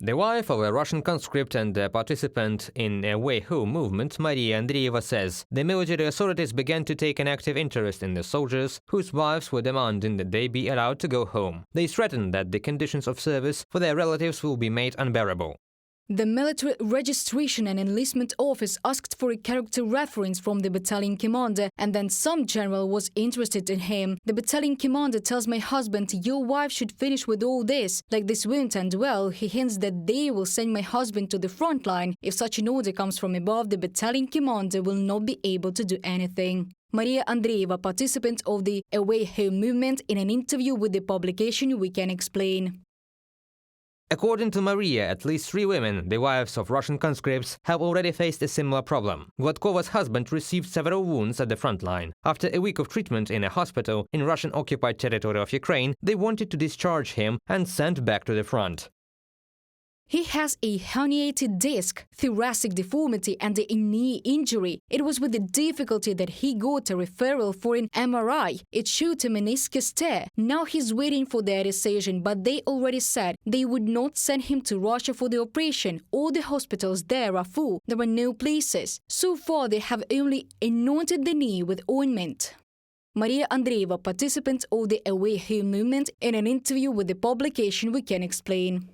The wife of a Russian conscript and a participant in a Way Home movement, Maria Andreeva, says the military authorities began to take an active interest in the soldiers whose wives were demanding that they be allowed to go home. They threatened that the conditions of service for their relatives will be made unbearable. The Military Registration and Enlistment Office asked for a character reference from the battalion commander, and then some general was interested in him. The battalion commander tells my husband, "Your wife should finish with all this. Like this won't end well." He hints that they will send my husband to the front line. If such an order comes from above, the battalion commander will not be able to do anything. Maria Andreeva, participant of the Away Home movement, in an interview with the publication We Can Explain. According to Maria, at least 3 women, the wives of Russian conscripts, have already faced a similar problem. Gladkova's husband received several wounds at the front line. After a week of treatment in a hospital in Russian-occupied territory of Ukraine, they wanted to discharge him and send back to the front. He has a herniated disc, thoracic deformity and a knee injury. It was with the difficulty that he got a referral for an MRI. It showed a meniscus tear. Now he's waiting for their decision, but they already said they would not send him to Russia for the operation. All the hospitals there are full. There are no places. So far, they have only anointed the knee with ointment. Maria Andreeva, participant of the Away Home movement, in an interview with the publication We Can Explain.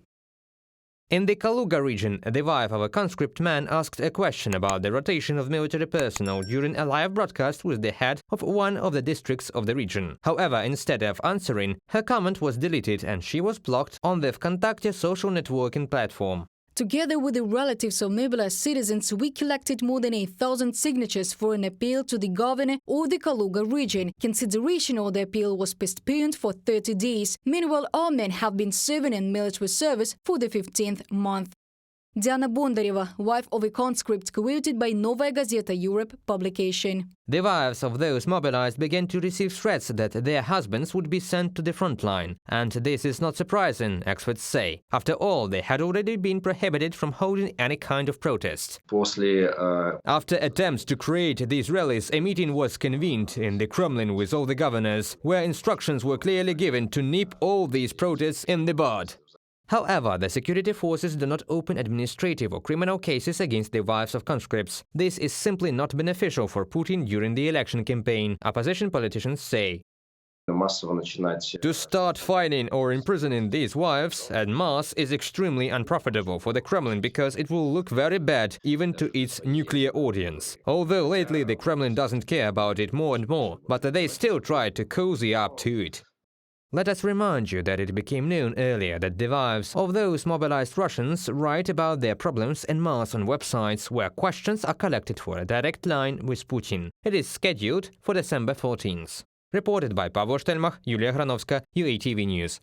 In the Kaluga region, the wife of a conscript man asked a question about the rotation of military personnel during a live broadcast with the head of one of the districts of the region. However, instead of answering, her comment was deleted and she was blocked on the VKontakte social networking platform. Together with the relatives of mobilized citizens, we collected more than 1,000 signatures for an appeal to the governor of the Kaluga region. Consideration of the appeal was postponed for 30 days. Meanwhile, our men have been serving in military service for the 15th month. Diana Bondareva, wife of a conscript, quoted by Novaya Gazeta Europe publication. The wives of those mobilized began to receive threats that their husbands would be sent to the front line. And this is not surprising, experts say. After all, they had already been prohibited from holding any kind of protest. After attempts to create these rallies, a meeting was convened in the Kremlin with all the governors, where instructions were clearly given to nip all these protests in the bud. However, the security forces do not open administrative or criminal cases against the wives of conscripts. This is simply not beneficial for Putin during the election campaign, opposition politicians say. To start fining or imprisoning these wives en masse is extremely unprofitable for the Kremlin because it will look very bad even to its nuclear audience. Although lately the Kremlin doesn't care about it more and more, but they still try to cozy up to it. Let us remind you that it became known earlier that the wives of those mobilized Russians write about their problems en masse on websites where questions are collected for a direct line with Putin. It is scheduled for December 14th. Reported by Pavlo Shtelmach, Yulia Granovska, UATV News.